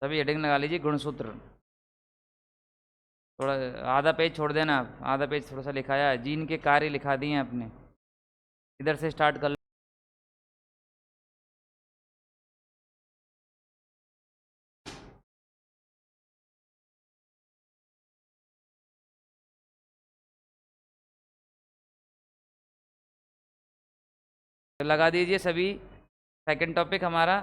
तभी हेडिंग लगा लीजिए गुणसूत्र। थोड़ा आधा पेज छोड़ देना आप, आधा पेज थोड़ा सा लिखाया है, जीन के कार्य लिखा दिए हैं अपने। इधर से स्टार्ट कर। लगा दीजिए सभी। सेकंड टॉपिक हमारा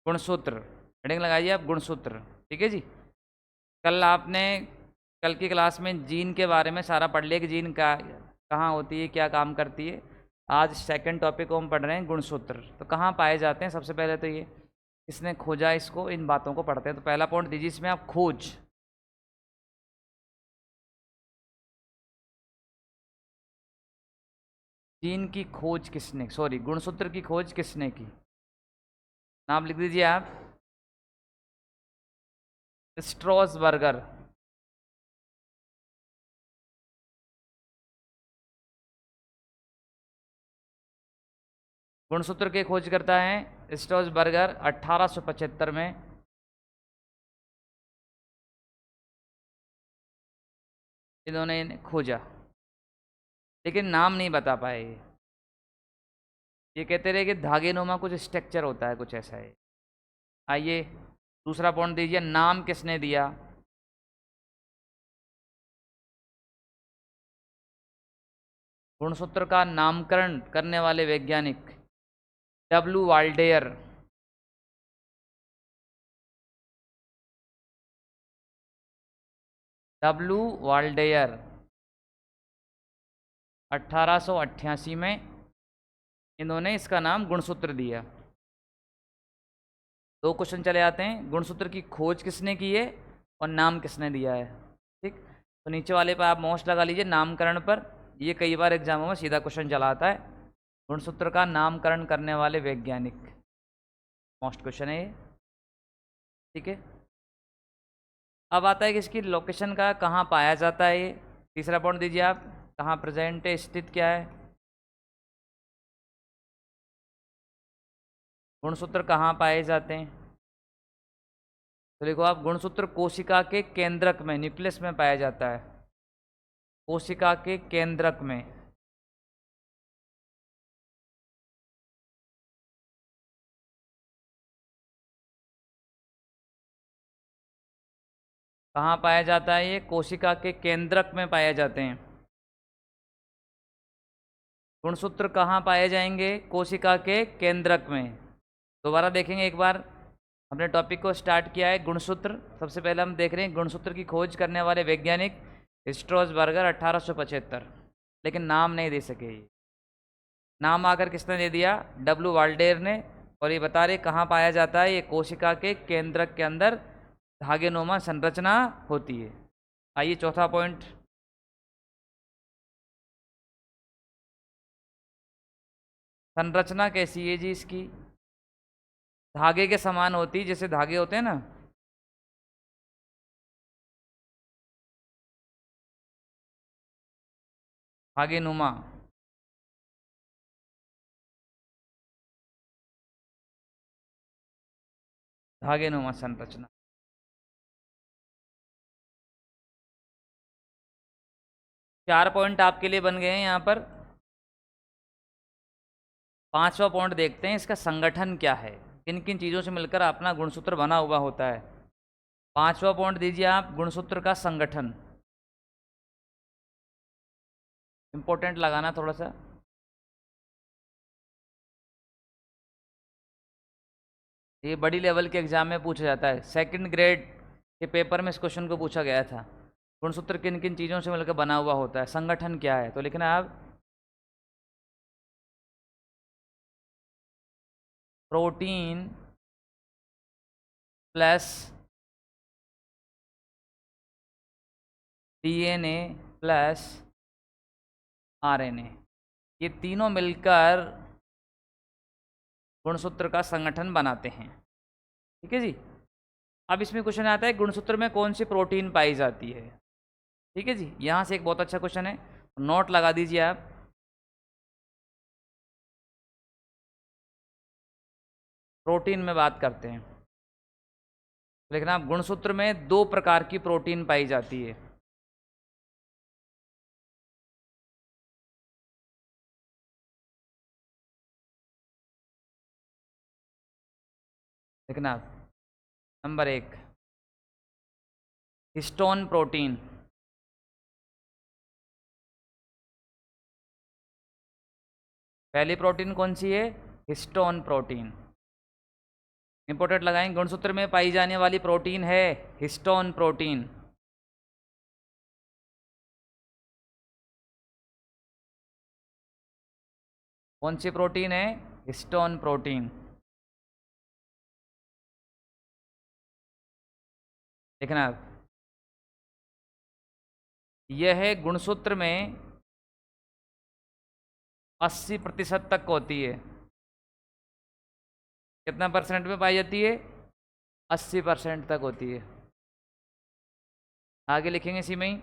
गुणसूत्र। हेडिंग लगाइए आप गुणसूत्र। ठीक है जी। कल आपने कल की क्लास में जीन के बारे में सारा पढ़ लिया कि जीन का कहाँ होती है, क्या काम करती है। आज सेकंड टॉपिक को हम पढ़ रहे हैं गुणसूत्र। तो कहाँ पाए जाते हैं, सबसे पहले तो ये किसने खोजा इसको, इन बातों को पढ़ते हैं। तो पहला पॉइंट दीजिए इसमें आप, खोज। जीन की खोज किसने, सॉरी गुणसूत्र की खोज किसने की। नाम लिख दीजिए आप, स्ट्रॉसबर्गर। गुणसूत्र की खोज करता है स्ट्रॉसबर्गर 1875 में। इन्होंने इन्हें खोजा, लेकिन नाम नहीं बता पाए। ये कहते रहे कि धागेनुमा कुछ स्ट्रक्चर होता है, कुछ ऐसा है। आइए दूसरा पॉइंट दीजिए, नाम किसने दिया। गुणसूत्र का नामकरण करने वाले वैज्ञानिक, डब्ल्यू वाल्डेयर। डब्ल्यू वाल्डेयर 1888 में इन्होंने इसका नाम गुणसूत्र दिया। दो क्वेश्चन चले आते हैं, गुणसूत्र की खोज किसने की है और नाम किसने दिया है। ठीक, तो नीचे वाले पर आप मोस्ट लगा लीजिए, नामकरण पर। ये कई बार एग्जामों में सीधा क्वेश्चन चला आता है, गुणसूत्र का नामकरण करने वाले वैज्ञानिक। मोस्ट क्वेश्चन है ये। ठीक है, अब आता है कि इसकी लोकेशन का, कहाँ पाया जाता है ये। तीसरा पॉइंट दीजिए आप, कहाँ प्रेजेंट है, स्थित क्या है। गुणसूत्र कहाँ पाए जाते हैं। तो देखो आप, गुणसूत्र कोशिका के केंद्रक में, न्यूक्लियस में पाया जाता है। कोशिका के केंद्रक में। कहाँ पाया जाता है ये, कोशिका के केंद्रक में पाए जाते हैं। गुणसूत्र कहाँ पाए जाएंगे, कोशिका के केंद्रक में। दोबारा देखेंगे एक बार, हमने टॉपिक को स्टार्ट किया है गुणसूत्र। सबसे पहले हम देख रहे हैं गुणसूत्र की खोज करने वाले वैज्ञानिक स्ट्रॉसबर्गर 1875, लेकिन नाम नहीं दे सके ये। नाम आकर किसने दे दिया, डब्ल्यू वाल्डेयर ने। और ये बता रहे कहाँ पाया जाता है, ये कोशिका के केंद्रक के अंदर धागेनुमा संरचना होती है। आइए चौथा पॉइंट, संरचना कैसी है जी इसकी। धागे के समान होती है, जैसे धागे होते हैं ना, धागेनुमा। धागेनुमा संरचना। चार पॉइंट आपके लिए बन गए हैं यहाँ पर। पांचवा पॉइंट देखते हैं, इसका संगठन क्या है, किन किन चीज़ों से मिलकर अपना गुणसूत्र बना हुआ होता है। पांचवा पॉइंट दीजिए आप, गुणसूत्र का संगठन। इंपॉर्टेंट लगाना थोड़ा सा। ये बड़ी लेवल के एग्जाम में पूछा जाता है, सेकंड ग्रेड के पेपर में इस क्वेश्चन को पूछा गया था। गुणसूत्र किन किन चीज़ों से मिलकर बना हुआ होता है, संगठन क्या है। तो लिखना है आप, protein plus DNA plus RNA, ये तीनों मिलकर गुणसूत्र का संगठन बनाते हैं। ठीक है जी। अब इसमें क्वेश्चन आता है, गुणसूत्र में कौन सी प्रोटीन पाई जाती है। ठीक है जी, यहाँ से एक बहुत अच्छा क्वेश्चन है, नोट लगा दीजिए आप। प्रोटीन में बात करते हैं, लिखना आप, गुणसूत्र में 2 प्रकार की प्रोटीन पाई जाती है। लिखना आप, नंबर 1 हिस्टोन प्रोटीन। पहली प्रोटीन कौन सी है? Histone protein. इंपॉर्टेंट लगाएंगे, गुणसूत्र में पाई जाने वाली प्रोटीन है हिस्टोन प्रोटीन। कौन सी प्रोटीन है? Histone protein. देखना आप, यह गुणसूत्र में 80% तक होती है। कितना परसेंट में पाई जाती है? 80% तक होती है। आगे लिखेंगे इसी में ही,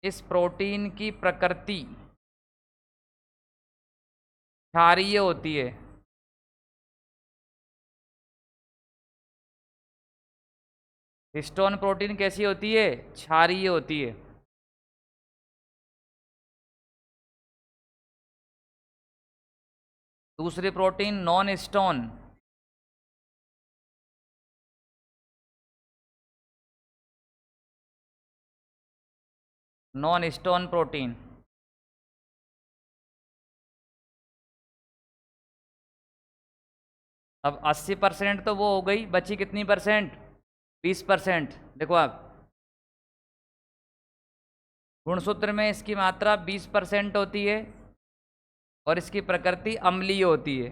इस प्रोटीन की प्रकृति क्षारीय होती है। हिस्टोन प्रोटीन कैसी होती है? क्षारीय होती है। दूसरी protein non histone. Non histone protein. अब 80% तो वो हो गई, बची कितनी परसेंट? 20%। देखो आप, गुणसूत्र में इसकी मात्रा 20% होती है और इसकी प्रकृति अम्लीय होती है।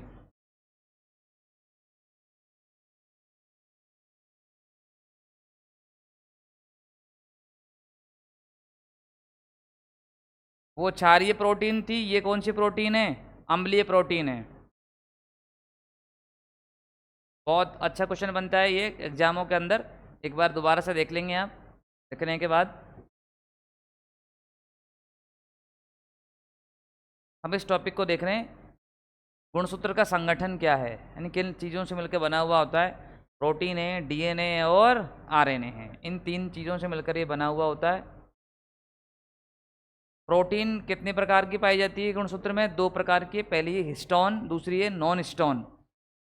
वो क्षारीय प्रोटीन थी, ये कौन सी प्रोटीन है? अम्लीय प्रोटीन है। बहुत अच्छा क्वेश्चन बनता है ये एग्जामों के अंदर, एक बार दोबारा से देख लेंगे आप। देखने के बाद हम इस टॉपिक को देख रहे हैं, गुणसूत्र का संगठन क्या है, यानी किन चीज़ों से मिलकर बना हुआ होता है। प्रोटीन है, डीएनए और आरएनए है, इन 3 चीज़ों से मिलकर ये बना हुआ होता है। प्रोटीन कितने प्रकार की पाई जाती है गुणसूत्र में? 2 प्रकार की, पहली है हिस्टोन, दूसरी है नॉन हिस्टोन।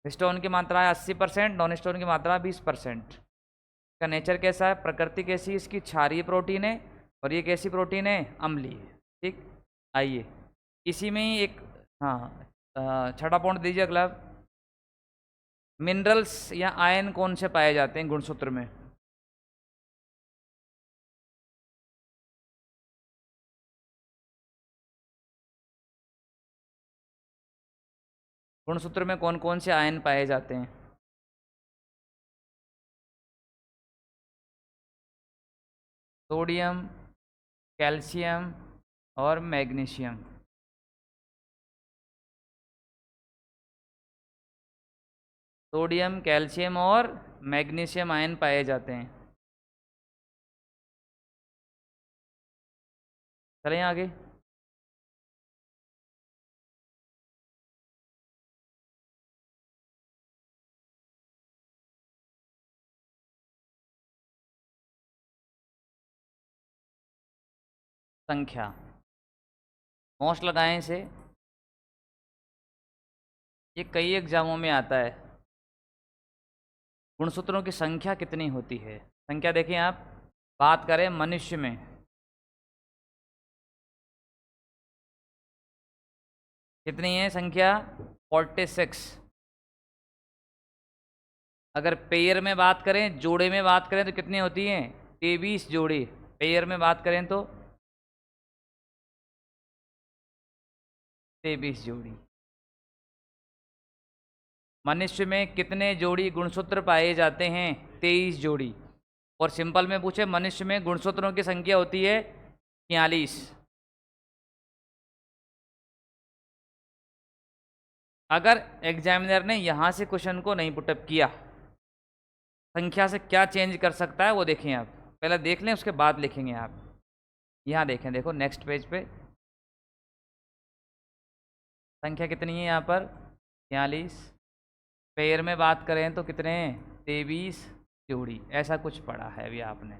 हिस्टोन की मात्रा है 80%, नॉन हिस्टोन की मात्रा 20%। इसका नेचर कैसा है, प्रकृति कैसी है? इसकी क्षारीय प्रोटीन है और ये कैसी प्रोटीन है? अम्लीय। ठीक, आइए इसी में ही एक, हाँ छठा पॉइंट दीजिए अगला। मिनरल्स या आयन कौन से पाए जाते हैं गुणसूत्र में? गुणसूत्र में कौन कौन से आयन पाए जाते हैं? सोडियम, कैल्शियम और मैग्नीशियम। सोडियम, कैल्शियम और मैग्नीशियम आयन पाए जाते हैं। चलें आगे। संख्या, मोस्ट लगाएं इसे, ये कई एग्जामों में आता है। गुणसूत्रों की संख्या कितनी होती है? संख्या देखिए आप, बात करें मनुष्य में, कितनी है संख्या? 46। अगर पेयर में बात करें, जोड़े में बात करें तो कितनी होती हैं? 23 जोड़ी। पेयर में बात करें तो 23 जोड़ी। मनुष्य में कितने जोड़ी गुणसूत्र पाए जाते हैं? 23 जोड़ी। और सिंपल में पूछे, मनुष्य में गुणसूत्रों की संख्या होती है 43। अगर एग्जामिनर ने यहाँ से क्वेश्चन को नहीं पुटअप किया, संख्या से क्या चेंज कर सकता है वो देखें आप, पहले देख लें उसके बाद लिखेंगे आप। यहाँ देखें, देखो नेक्स्ट पेज पे संख्या कितनी है यहाँ पर? 46। पेयर में बात करें तो कितने, 23 जोड़ी, ऐसा कुछ पढ़ा है अभी आपने।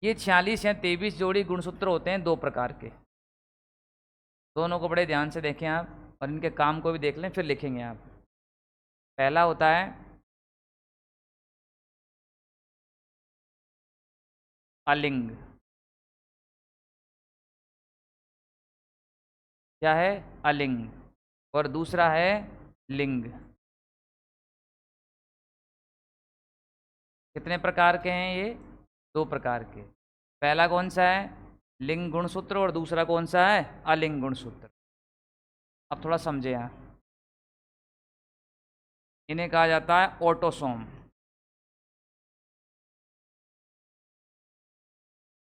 ये 46 या 23 जोड़ी गुणसूत्र होते हैं दो प्रकार के। दोनों को बड़े ध्यान से देखें आप और इनके काम को भी देख लें, फिर लिखेंगे आप। पहला होता है अलिंग। क्या है, अलिंग। और दूसरा है लिंग। कितने प्रकार के हैं ये, दो प्रकार के। पहला कौन सा है, लिंग गुणसूत्र, और दूसरा कौन सा है, अलिंग गुणसूत्र। अब थोड़ा समझे यहाँ, इन्हें कहा जाता है ऑटोसोम।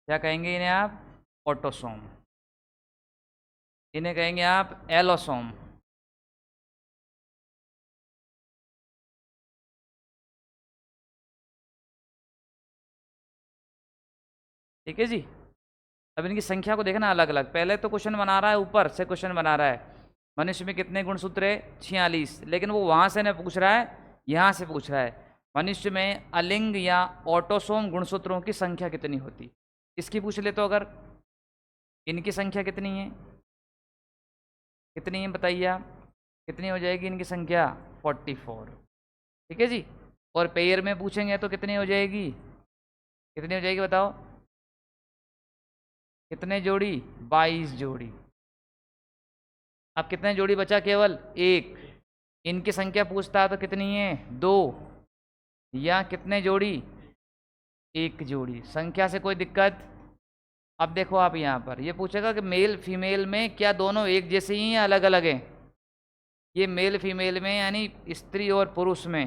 क्या कहेंगे इन्हें आप, ऑटोसोम। इन्हें कहेंगे आप एलोसोम। ठीक है जी। अब इनकी संख्या को देखना अलग अलग। पहले तो क्वेश्चन बना रहा है, ऊपर से क्वेश्चन बना रहा है मनुष्य में कितने गुणसूत्र है, 46। लेकिन वो वहां से नहीं पूछ रहा है, यहाँ से पूछ रहा है मनुष्य में अलिंग या ऑटोसोम गुणसूत्रों की संख्या कितनी होती। इसकी पूछ ले तो, अगर इनकी संख्या कितनी है, कितनी है बताइए आप, कितनी हो जाएगी इनकी संख्या, 44। ठीक है जी। और पेयर में पूछेंगे तो कितनी हो जाएगी, कितनी हो जाएगी बताओ, कितने जोड़ी, 22 जोड़ी। अब कितने जोड़ी बचा, केवल एक। इनकी संख्या पूछता है तो कितनी है, 2। या कितने जोड़ी, एक जोड़ी। संख्या से कोई दिक्कत। अब देखो आप यहाँ पर ये पूछेगा कि मेल फीमेल में क्या दोनों एक जैसे ही हैं, अलग अलग हैं। ये मेल फीमेल में यानी स्त्री और पुरुष में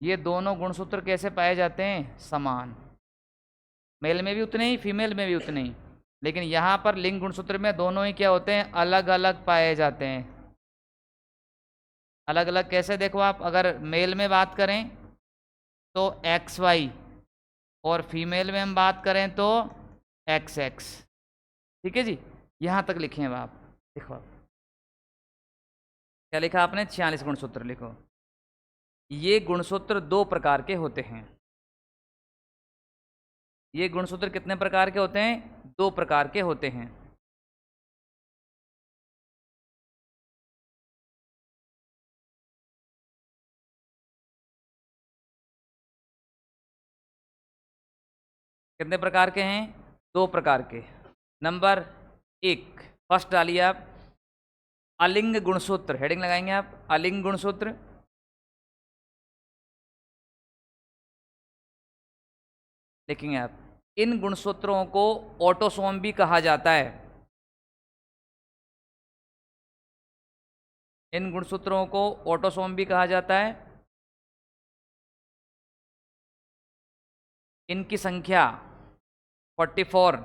ये दोनों गुणसूत्र कैसे पाए जाते हैं, समान। मेल में भी उतने ही, फीमेल में भी उतने ही। लेकिन यहाँ पर लिंग गुणसूत्र में दोनों ही क्या होते हैं, अलग अलग पाए जाते हैं। अलग अलग कैसे, देखो आप, अगर मेल में बात करें तो XY, और फीमेल में हम बात करें तो XX। ठीक है जी। यहाँ तक लिखे हैं आप। देखो आप क्या लिखा आपने, 46 गुणसूत्र लिखो। ये गुणसूत्र दो प्रकार के होते हैं। ये गुणसूत्र कितने प्रकार के होते हैं, दो प्रकार के होते हैं। कितने प्रकार के हैं, दो प्रकार के। नंबर एक, फर्स्ट डालिए आप, अलिंग गुणसूत्र। हेडिंग लगाएंगे आप, अलिंग गुणसूत्र। लिखेंगे आप, इन गुणसूत्रों को ऑटोसोम भी कहा जाता है। इन गुणसूत्रों को ऑटोसोम भी कहा जाता है। इनकी संख्या 44,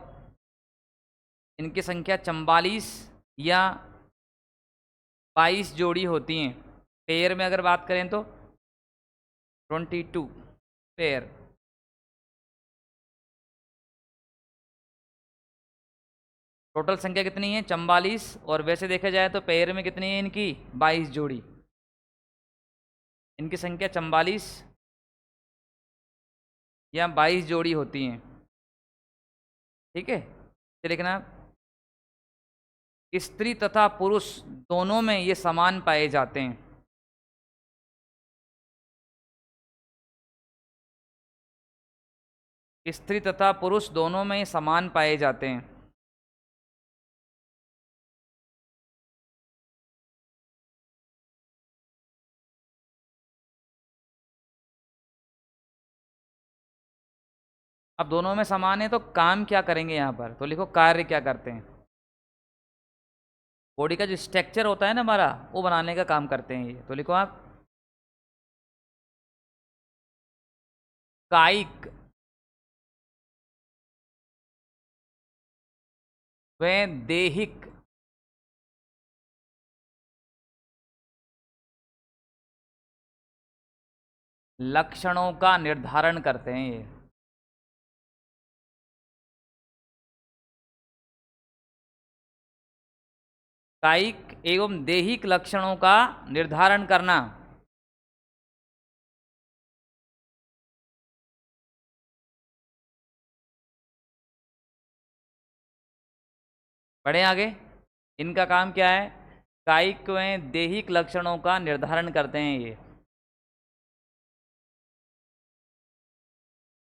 इनकी संख्या 44 या 22 जोड़ी होती हैं। पेयर में अगर बात करें तो 22 पेयर। टोटल संख्या कितनी है, 44। और वैसे देखा जाए तो पेयर में कितनी है इनकी, 22 जोड़ी। इनकी संख्या 44 या 22 जोड़ी होती हैं। ठीक है, तो लिखना, स्त्री तथा पुरुष दोनों में ये समान पाए जाते हैं। स्त्री तथा पुरुष दोनों में ये समान पाए जाते हैं। अब दोनों में समान है तो काम क्या करेंगे यहाँ पर, तो लिखो कार्य क्या करते हैं। बॉडी का जो स्ट्रक्चर होता है ना हमारा, वो बनाने का काम करते हैं ये। तो लिखो आप, कायिक व दैहिक लक्षणों का निर्धारण करते हैं ये। कायिक एवं दैहिक लक्षणों का निर्धारण करना। बढ़े आगे। इनका काम क्या है? कायिक एवं दैहिक लक्षणों का निर्धारण करते हैं ये।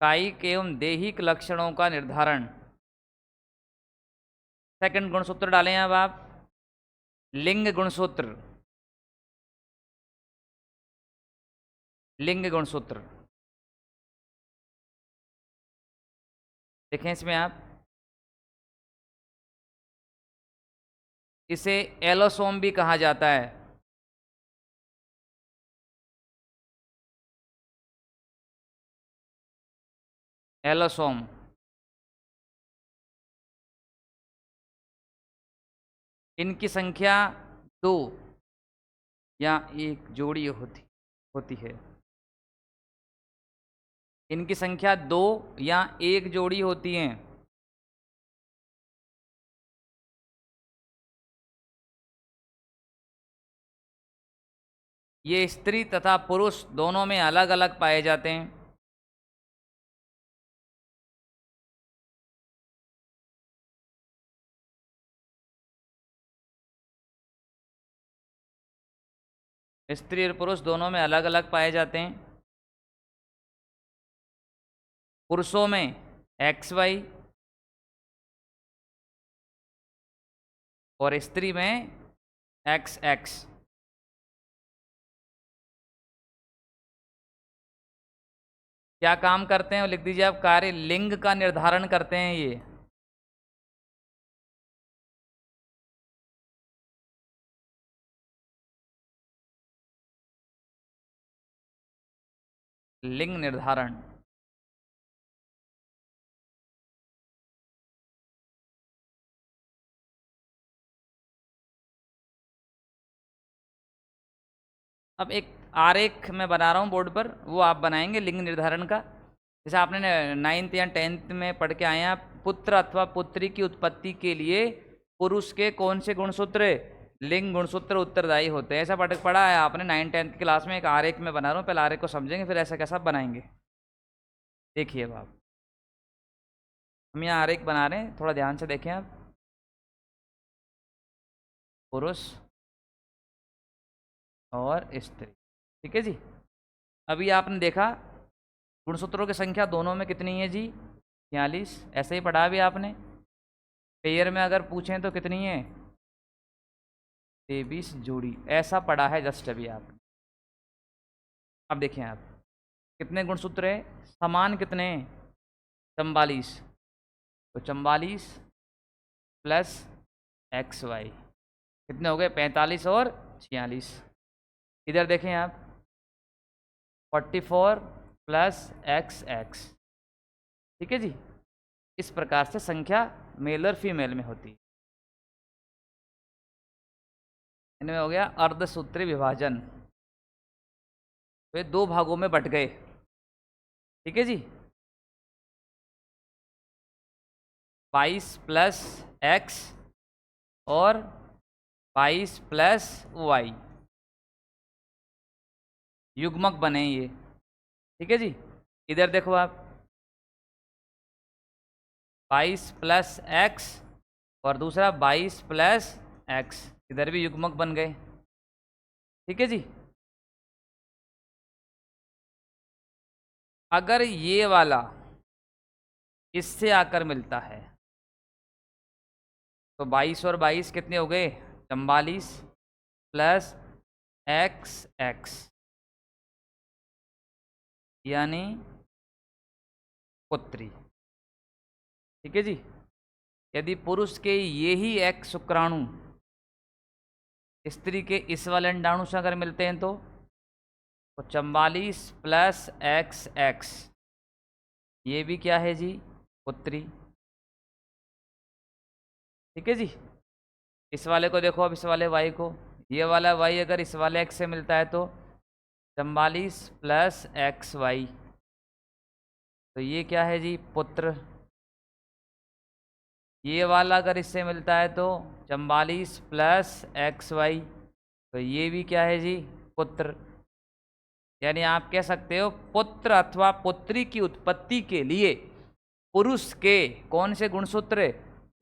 कायिक एवं दैहिक लक्षणों का निर्धारण। सेकंड गुणसूत्र डालें अब आप, लिंग गुणसूत्र। लिंग गुणसूत्र देखें इसमें आप, इसे एलोसोम भी कहा जाता है। एलोसोम। इनकी संख्या 2 या 1 जोड़ी होती है। इनकी संख्या 2 या 1 जोड़ी होती है। ये स्त्री तथा पुरुष दोनों में अलग अलग पाए जाते हैं। स्त्री और पुरुष दोनों में अलग अलग पाए जाते हैं। पुरुषों में XY और स्त्री में XX। क्या काम करते हैं वो लिख दीजिए आप, कार्य लिंग का निर्धारण करते हैं ये। लिंग निर्धारण। अब एक आरेख मैं बना रहा हूँ बोर्ड पर, वो आप बनाएंगे लिंग निर्धारण का। जैसे आपने 9th या 10th में पढ़ के आए हैं, पुत्र अथवा पुत्री की उत्पत्ति के लिए पुरुष के कौन से गुणसूत्र, लिंग गुणसूत्र उत्तरदायी होते हैं। ऐसा पढ़ा है आपने 9th-10th की क्लास में। एक आरेख में बना रहा हूँ, पहले आरेख को समझेंगे फिर ऐसा कैसा बनाएंगे। देखिए अब आप, हम यहाँ आरेख बना रहे हैं, थोड़ा ध्यान से देखें आप। पुरुष और स्त्री, ठीक है जी। अभी आपने देखा गुणसूत्रों की संख्या दोनों में कितनी है जी? 46। ऐसे ही पढ़ा भी आपने। पेयर में अगर पूछें तो कितनी है? 23 जोड़ी। ऐसा पढ़ा है जस्ट अभी आपने। अब देखें आप, कितने गुणसूत्र है? समान कितने हैं? 44। तो 44 प्लस XY कितने हो गए? 45 और 46। इधर देखें आप, 44 प्लस XX, ठीक है जी। इस प्रकार से संख्या मेल और फीमेल में होती है। इनमें हो गया अर्धसूत्री विभाजन, वे 2 भागों में बट गए, ठीक है जी। 22 प्लस X और 22 प्लस Y युग्मक बने ये, ठीक है जी। इधर देखो आप, 22 प्लस X और दूसरा 22 प्लस X, इधर भी युग्मक बन गए, ठीक है जी। अगर ये वाला इससे आकर मिलता है तो 22 और 22 कितने हो गए? 44 प्लस XX यानी पुत्री, ठीक है जी। यदि पुरुष के ये ही X शुक्राणु स्त्री के इस वाले अंडाणु से अगर मिलते हैं तो 44 प्लस XX, ये भी क्या है जी? पुत्री, ठीक है जी। इस वाले को देखो अब, इस वाले Y को, ये वाला Y अगर इस वाले X से मिलता है तो 44 प्लस XY, तो ये क्या है जी? पुत्र, ये वाला अगर इससे मिलता है तो 44 प्लस एक्स वाई, तो ये भी क्या है जी, पुत्र। यानी आप कह सकते हो पुत्र अथवा पुत्री की उत्पत्ति के लिए पुरुष के कौन से गुणसूत्र,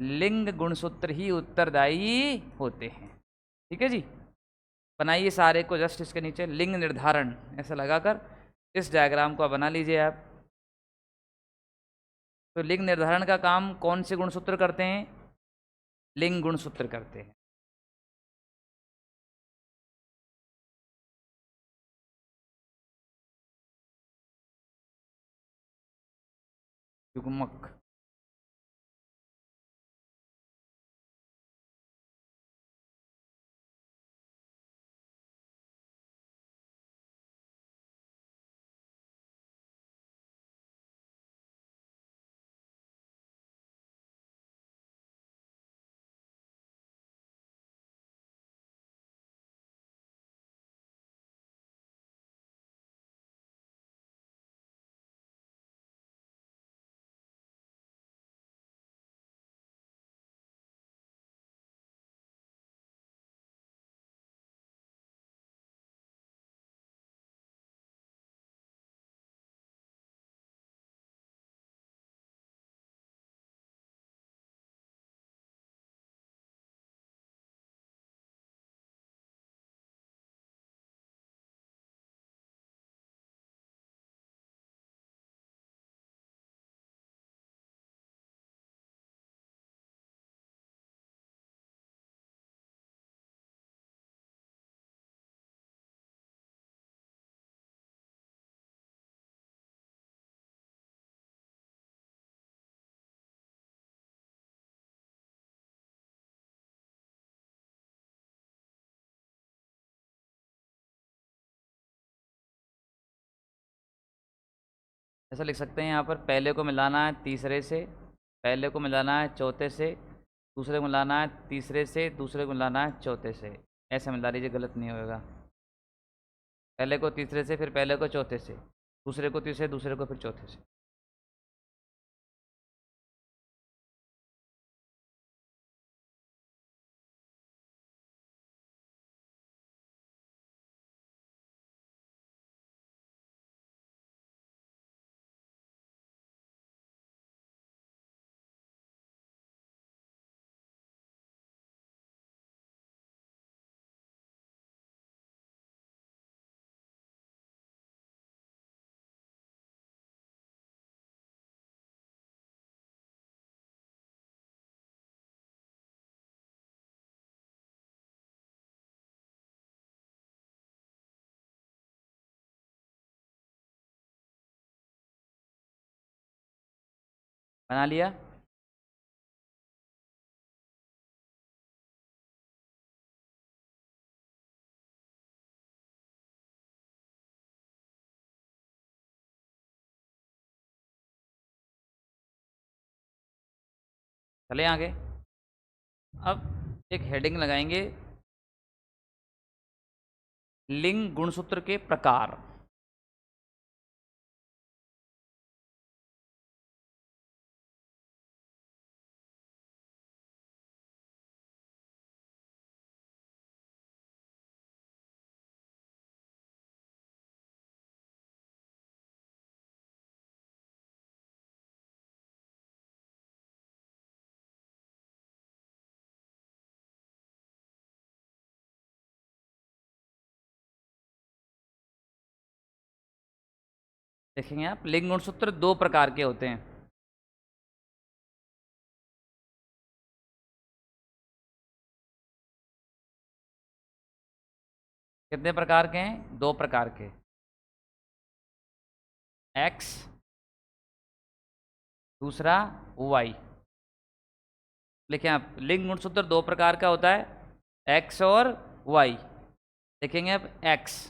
लिंग गुणसूत्र ही उत्तरदायी होते हैं। ठीक है जी। बनाइए सारे को जस्ट इसके नीचे लिंग निर्धारण ऐसा लगाकर इस डायग्राम को बना लीजिए आप। तो लिंग निर्धारण का काम कौन से गुणसूत्र करते हैं, लिंग गुणसूत्र करते हैं। युग्मक। ऐसा लिख सकते हैं यहाँ पर, पहले को मिलाना है तीसरे से, पहले को मिलाना है चौथे से, दूसरे को मिलाना है तीसरे से, दूसरे को मिलाना है चौथे से। ऐसे मिला लीजिए, गलत नहीं होगा। पहले को तीसरे से, फिर पहले को चौथे से, दूसरे को तीसरे, दूसरे को फिर चौथे से। बना लिया। चले आगे। अब एक हेडिंग लगाएंगे, लिंग गुणसूत्र के प्रकार। देखेंगे आप, लिंग गुणसूत्र दो प्रकार के होते हैं। कितने प्रकार के हैं, दो प्रकार के। एक्स, दूसरा वाई। लिखें आप, लिंग गुणसूत्र दो प्रकार का होता है, एक्स और वाई। देखेंगे अब एक्स,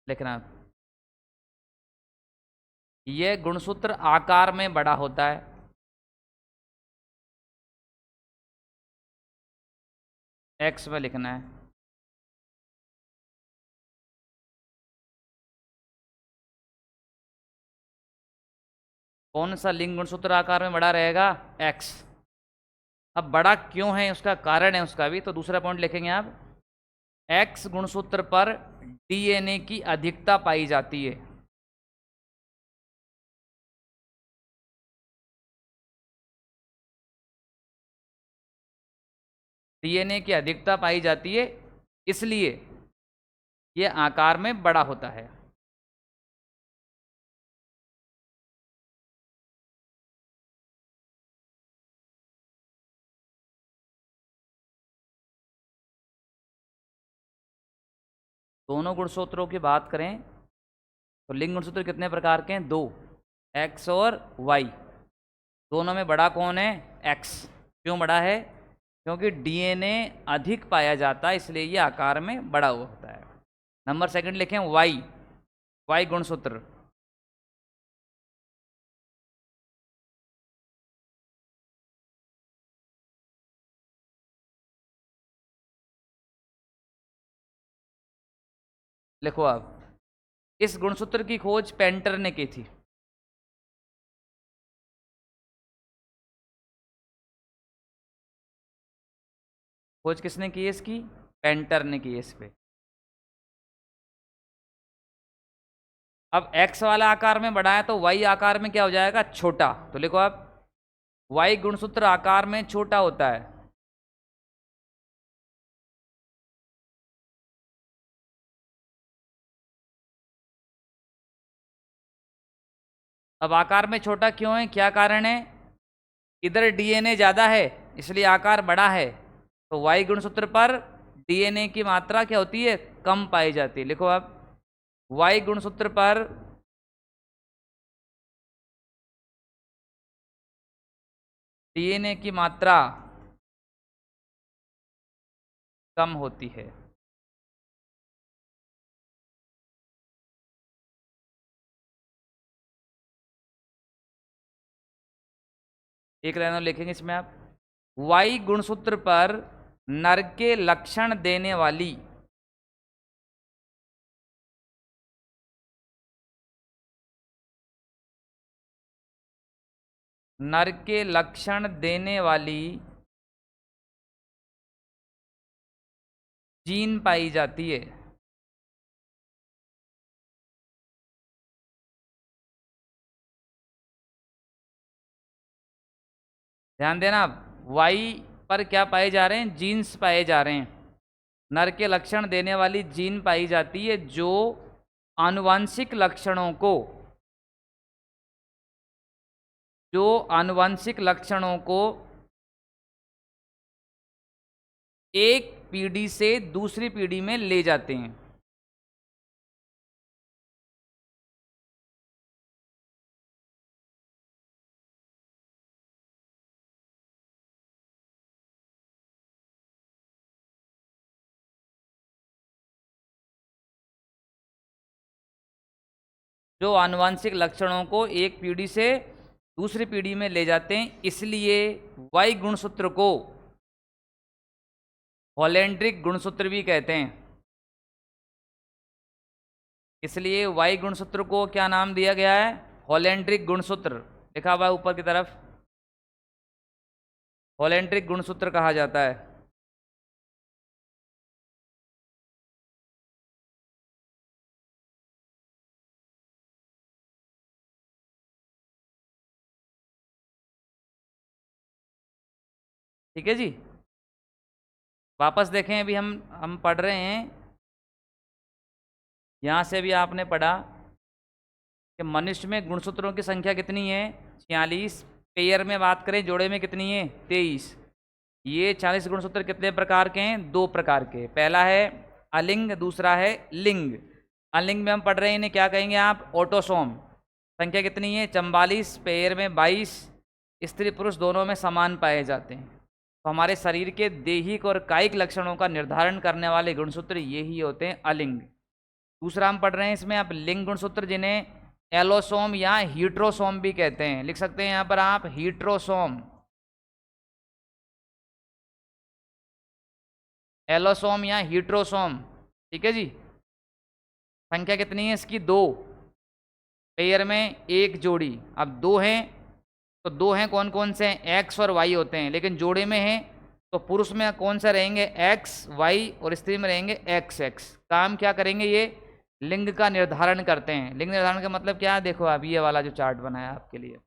लिखना। यह गुणसूत्र आकार में बड़ा होता है। एक्स में लिखना है। कौन सा लिंग गुणसूत्र आकार में बड़ा रहेगा? एक्स। अब बड़ा क्यों है उसका कारण है उसका भी, तो दूसरा पॉइंट लिखेंगे आप, एक्स गुणसूत्र पर डीएनए की अधिकता पाई जाती है। डीएनए की अधिकता पाई जाती है, इसलिए ये आकार में बड़ा होता है। दोनों गुणसूत्रों की बात करें तो लिंग गुणसूत्र कितने प्रकार के हैं? दो, एक्स और वाई। दोनों में बड़ा कौन है? एक्स। क्यों बड़ा है? क्योंकि डीएनए अधिक पाया जाता है, इसलिए ये आकार में बड़ा हुआ होता है। नंबर सेकंड लिखें वाई, वाई गुणसूत्र। लिखो आप, इस गुणसूत्र की खोज पेंटर ने की थी। खोज किसने की है इसकी? पेंटर ने की है इस पे। अब एक्स वाला आकार में बड़ा है तो वाई आकार में क्या हो जाएगा? छोटा। तो लिखो आप, वाई गुणसूत्र आकार में छोटा होता है। अब आकार में छोटा क्यों है, क्या कारण है? इधर डीएनए ज़्यादा है इसलिए आकार बड़ा है, तो वाई गुणसूत्र पर डीएनए की मात्रा क्या होती है? कम पाई जाती है। लिखो आप, वाई गुणसूत्र पर डीएनए की मात्रा कम होती है। एक लाइन और लिखेंगे इसमें आप, वाई गुणसूत्र पर नर के लक्षण देने वाली नर के लक्षण देने वाली जीन पाई जाती है। ध्यान देना आप, वाई पर क्या पाए जा रहे हैं? जीन्स पाए जा रहे हैं। नर के लक्षण देने वाली जीन पाई जाती है जो आनुवांशिक लक्षणों को एक पीढ़ी से दूसरी पीढ़ी में ले जाते हैं। जो आनुवांशिक लक्षणों को एक पीढ़ी से दूसरी पीढ़ी में ले जाते हैं, इसलिए वाई गुणसूत्र को हॉलेंड्रिक गुणसूत्र भी कहते हैं। इसलिए वाई गुणसूत्र को क्या नाम दिया गया है? हॉलेंड्रिक गुणसूत्र। लिखा हुआ है ऊपर की तरफ, हॉलेंड्रिक गुणसूत्र कहा जाता है। ठीक है जी। वापस देखें, अभी हम पढ़ रहे हैं, यहाँ से भी आपने पढ़ा कि मनुष्य में गुणसूत्रों की संख्या कितनी है? 46। पेयर में बात करें, जोड़े में कितनी है? 23। ये 40 गुणसूत्र कितने प्रकार के हैं? दो प्रकार के। पहला है अलिंग, दूसरा है लिंग। अलिंग में हम पढ़ रहे हैं, इन्हें क्या कहेंगे आप? ऑटोसोम। संख्या कितनी है? 44। पेयर में 22। स्त्री पुरुष दोनों में समान पाए जाते हैं। तो हमारे शरीर के दैहिक और कायिक लक्षणों का निर्धारण करने वाले गुणसूत्र यही होते हैं अलिंग। दूसरा हम पढ़ रहे हैं इसमें आप लिंग गुणसूत्र, जिन्हें एलोसोम या हीट्रोसोम भी कहते हैं। लिख सकते हैं यहाँ पर आप हीट्रोसोम, एलोसोम या हीट्रोसोम। ठीक है जी। संख्या कितनी है इसकी? दो। पेयर में एक जोड़ी। अब दो हैं तो दो हैं, कौन कौन से हैं? एक्स और वाई होते हैं, लेकिन जोड़े में हैं तो पुरुष में कौन सा रहेंगे? एक्स वाई, और स्त्री में रहेंगे एक्स एक्स। काम क्या करेंगे? ये लिंग का निर्धारण करते हैं। लिंग निर्धारण का मतलब क्या है? देखो आप ये वाला जो चार्ट बनाया आपके लिए,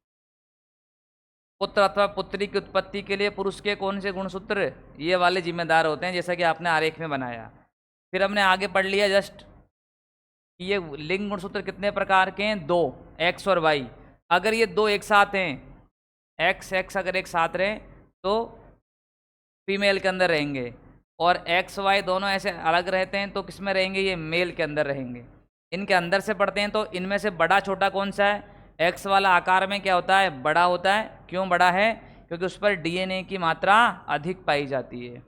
पुत्र अथवा पुत्री की उत्पत्ति के लिए पुरुष के कौन से गुणसूत्र ये वाले जिम्मेदार होते हैं, जैसा कि आपने आरेख में बनाया। फिर हमने आगे पढ़ लिया जस्ट ये लिंग गुणसूत्र कितने प्रकार के हैं? दो, एक्स और वाई। अगर ये दो एक साथ हैं, एक्स एक्स अगर एक साथ रहें तो फीमेल के अंदर रहेंगे, और एक्स वाई दोनों ऐसे अलग रहते हैं तो किस में रहेंगे? ये मेल के अंदर रहेंगे। इनके अंदर से पढ़ते हैं तो इनमें से बड़ा छोटा कौन सा है? एक्स वाला आकार में क्या होता है? बड़ा होता है। क्यों बड़ा है? क्योंकि उस पर डीएनए की मात्रा अधिक पाई जाती है।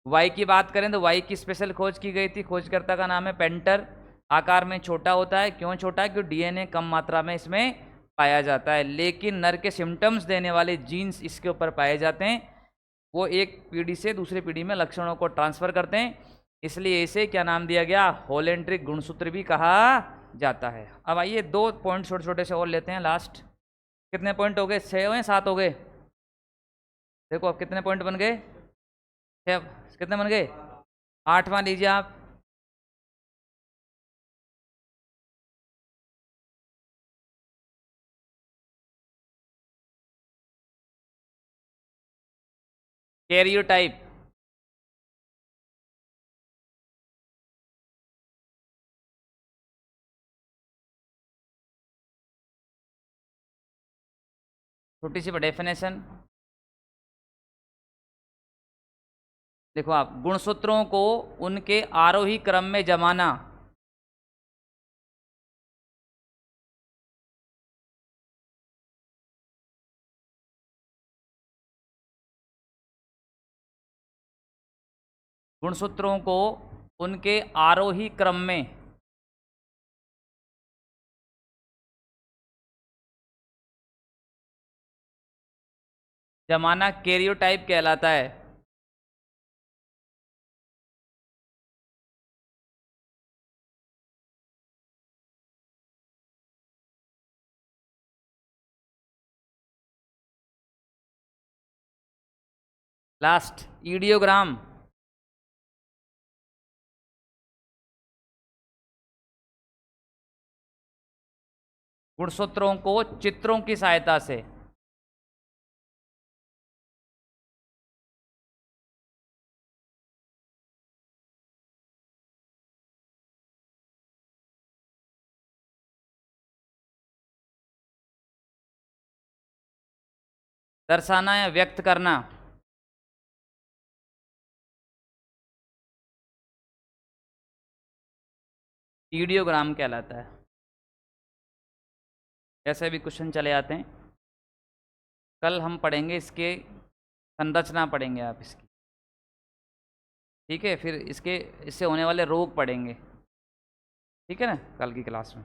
वाई की बात करें तो वाई की स्पेशल खोज की गई थी, खोजकर्ता का नाम है पेंटर। आकार में छोटा होता है। क्यों छोटा है? क्योंकि डीएनए कम मात्रा में इसमें पाया जाता है, लेकिन नर के सिम्टम्स देने वाले जीन्स इसके ऊपर पाए जाते हैं। वो एक पीढ़ी से दूसरी पीढ़ी में लक्षणों को ट्रांसफ़र करते हैं, इसलिए इसे क्या नाम दिया गया? होलेंड्रिक गुणसूत्र भी कहा जाता है। अब आइए दो पॉइंट छोटे छोटे से और लेते हैं लास्ट। कितने पॉइंट हो गए? 6 हुए, 7 हो गए? देखो अब कितने पॉइंट बन गए? 6। कितने बन गए? 8वां लीजिए आप। कैरियोटाइप। छोटी सी डेफिनेशन देखो आप, गुणसूत्रों को उनके आरोही क्रम में जमाना। गुणसूत्रों को उनके आरोही क्रम में जमाना कैरियोटाइप कहलाता है। लास्ट ईडियोग्राम। गुणसूत्रों को चित्रों की सहायता से दर्शाना या व्यक्त करना। ईडियोग्राम कहलाता है। ऐसे भी क्वेश्चन चले आते हैं। कल हम पढ़ेंगे इसके संरचना, पढ़ेंगे आप इसकी, ठीक है? फिर इसके इससे होने वाले रोग पढ़ेंगे, ठीक है ना, कल की क्लास में।